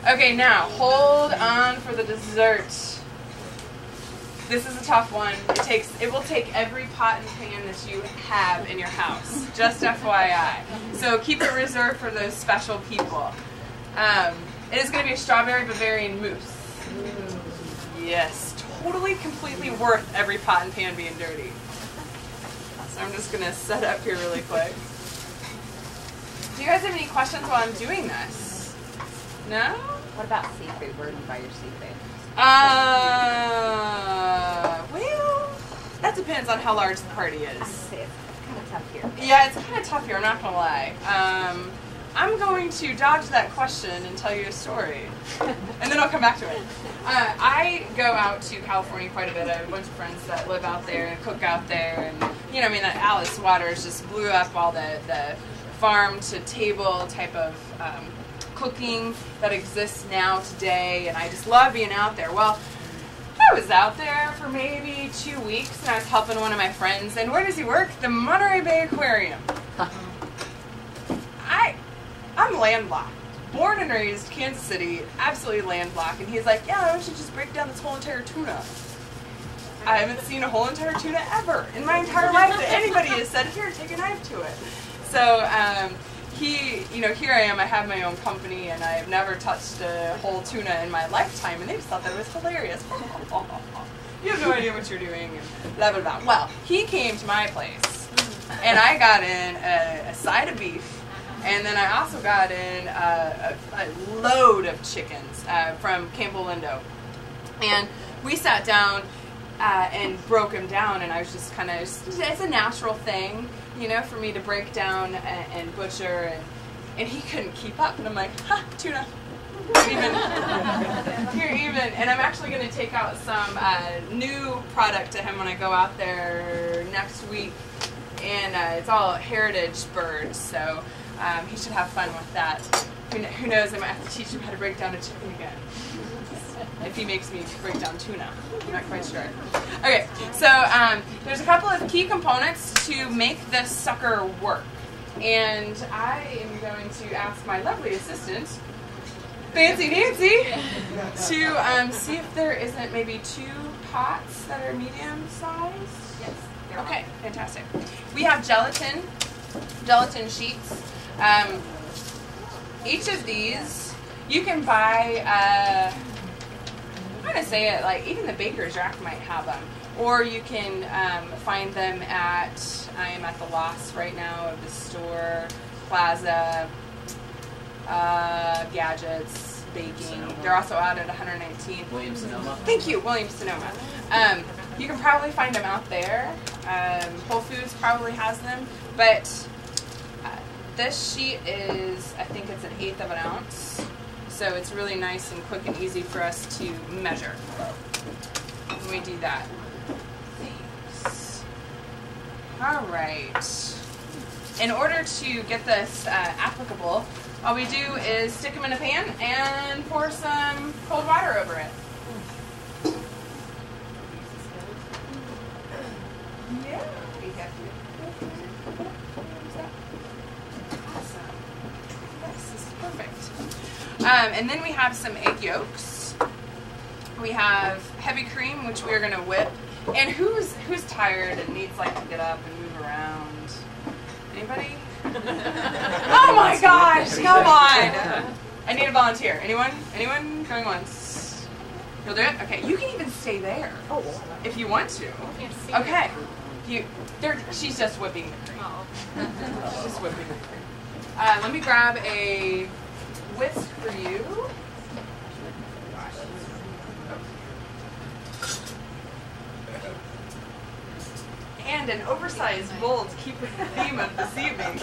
Okay, now hold on for the dessert. This is a tough one. It will take every pot and pan that you have in your house. Just FYI. So keep it reserved for those special people. It is going to be a strawberry Bavarian mousse. Yes, totally, completely worth every pot and pan being dirty. So I'm just going to set up here really quick. Do you guys have any questions while I'm doing this? No? What about seafood? Where do you buy your seafood? Well, that depends on how large the party is. It's kind of tough here. Yeah, it's kind of tough here, I'm not going to lie. I'm going to dodge that question and tell you a story. And then I'll come back to it. I go out to California quite a bit. I have a bunch of friends that live out there and cook out there. And, you know, I mean, Alice Waters just blew up all the farm-to-table type of cooking that exists now today. And I just love being out there. Well, I was out there for maybe 2 weeks, and I was helping one of my friends. And where does he work? The Monterey Bay Aquarium. I'm landlocked. Born and raised Kansas City, absolutely landlocked. And he's like, yeah, I should just break down this whole entire tuna. I haven't seen a whole entire tuna ever in my entire life that anybody has said, here, take a knife to it. So here I am, I have my own company, and I have never touched a whole tuna in my lifetime, and they just thought that it was hilarious. You have no idea what you're doing, and blah, blah, blah. Well, he came to my place, and I got in a side of beef, and then I also got in a load of chickens from Campo Lindo. And we sat down and broke them down, and I was just kind of, it's a natural thing, you know, for me to break down and butcher, and he couldn't keep up. And I'm like, ha, tuna. You're even. And I'm actually going to take out some new product to him when I go out there next week. And it's all heritage birds, so he should have fun with that. Who knows, I might have to teach him how to break down a chicken again. If he makes me break down tuna. I'm not quite sure. Okay, so there's a couple of key components to make this sucker work. And I am going to ask my lovely assistant, Fancy Nancy, to see if there isn't maybe 2 pots that are medium sized. Yes. Okay, fantastic. We have gelatin sheets. Each of these, you can buy, I'm going to say it, like even the Baker's Rack might have them. Or you can find them at, I am at the Loss right now of the store, Plaza, Gadgets, Baking. They're also out at 119. Williams-Sonoma. Thank you, Williams-Sonoma. You can probably find them out there. Whole Foods probably has them, but this sheet is, I think it's 1/8 of an ounce, so it's really nice and quick and easy for us to measure. When we do that. Thanks. All right. In order to get this applicable, all we do is stick them in a pan and pour some cold water over it. Yeah. Awesome. This is perfect. And then we have some egg yolks. We have heavy cream, which we are going to whip. And who's tired and needs like to get up and move around? Anybody? Oh my gosh! Come on! I need a volunteer. Anyone? Anyone? Going once. You'll do it? Okay. You can even stay there if you want to. Okay. She's just whipping the cream. She's just whipping the cream. Let me grab a whisk for you. And an oversized bowl to keep with the theme of this evening.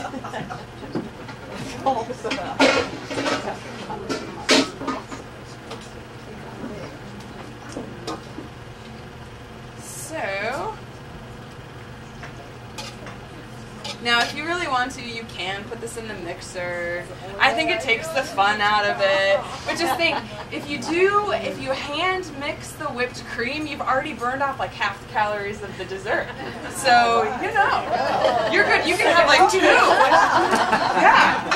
So, now if you really want to, you can put this in the mixer. I think it takes the fun out of it. But just think, if you hand mix the whipped cream, you've already burned off like half the calories of the dessert. So, you know, you're good. You can have like 2. Yeah.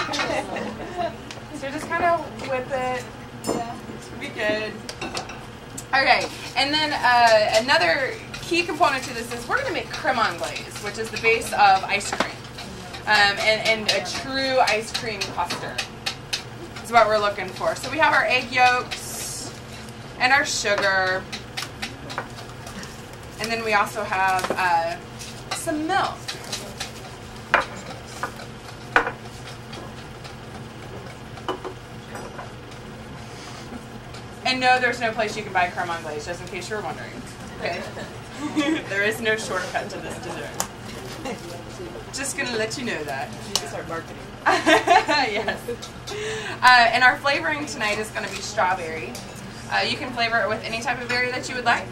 So just kind of whip it. Yeah, this would be good. Okay, and then another key component to this is we're going to make creme anglaise, which is the base of ice cream. And a true ice cream custard is what we're looking for. So we have our egg yolks and our sugar. And then we also have some milk. And no, there's no place you can buy creme anglaise, just in case you were wondering. Okay? There is no shortcut to this dessert. Just gonna let you know that. You need to start marketing. Yes. And our flavoring tonight is gonna be strawberry. You can flavor it with any type of berry that you would like.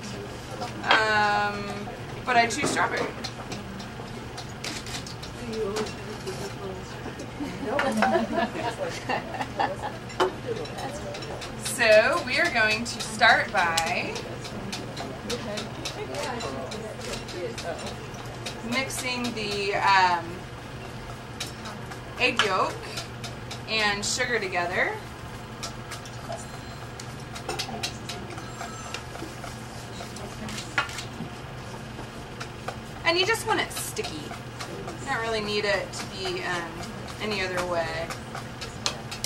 But I choose strawberry. So we are going to start by mixing the egg yolk and sugar together. And you just want it sticky. You don't really need it to be any other way.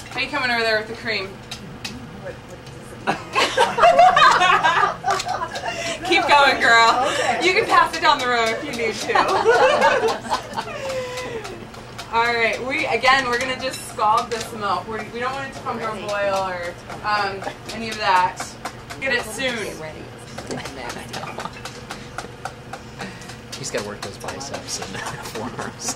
How are you coming over there with the cream? Keep going, girl. Okay. You can pass it down the road if you need to. All right. We're gonna just scald this milk. We don't want it to come to a boil or any of that. Get it soon. He's got to work those biceps and forearms.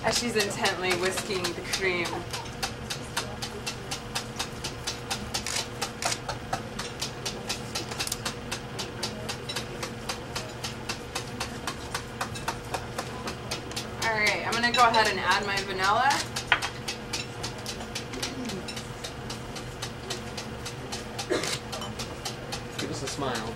As she's intently whisking the cream. All right, I'm gonna go ahead and add my vanilla. Give us a smile.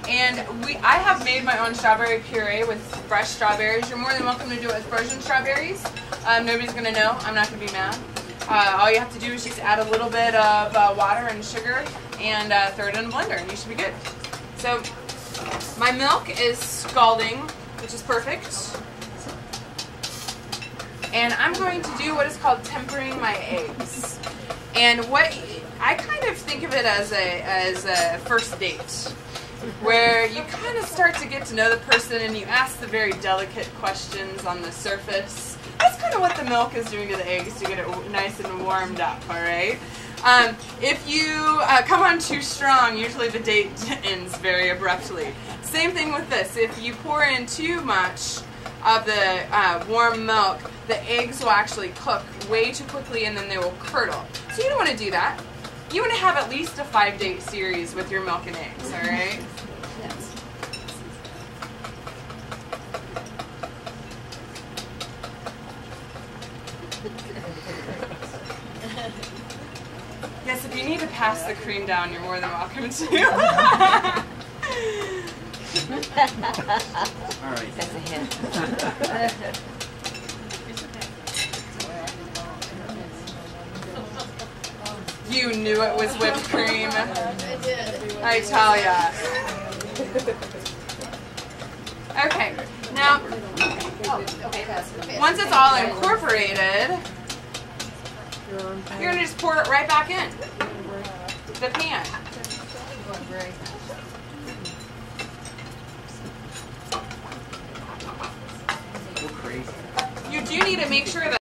And I have made my own strawberry puree with fresh strawberries. You're more than welcome to do it with frozen strawberries. Nobody's going to know. I'm not going to be mad. All you have to do is just add a little bit of water and sugar and throw it in a blender and you should be good. So my milk is scalding, which is perfect. And I'm going to do what is called tempering my eggs. And what I kind of think of it as a first date, where you kind of start to get to know the person and you ask the very delicate questions on the surface. That's kind of what the milk is doing to the eggs to get it nice and warmed up, all right? If you come on too strong, usually the date ends very abruptly. Same thing with this. If you pour in too much of the warm milk, the eggs will actually cook way too quickly and then they will curdle. So you don't want to do that. You want to have at least a 5-date series with your milk and eggs, all right? Yes. Yes, if you need to pass the cream down, you're more than welcome to. All right. That's a hint. You knew it was whipped cream. I tell ya. Okay, now, once it's all incorporated, you're going to just pour it right back in the pan. Go crazy. You do need to make sure that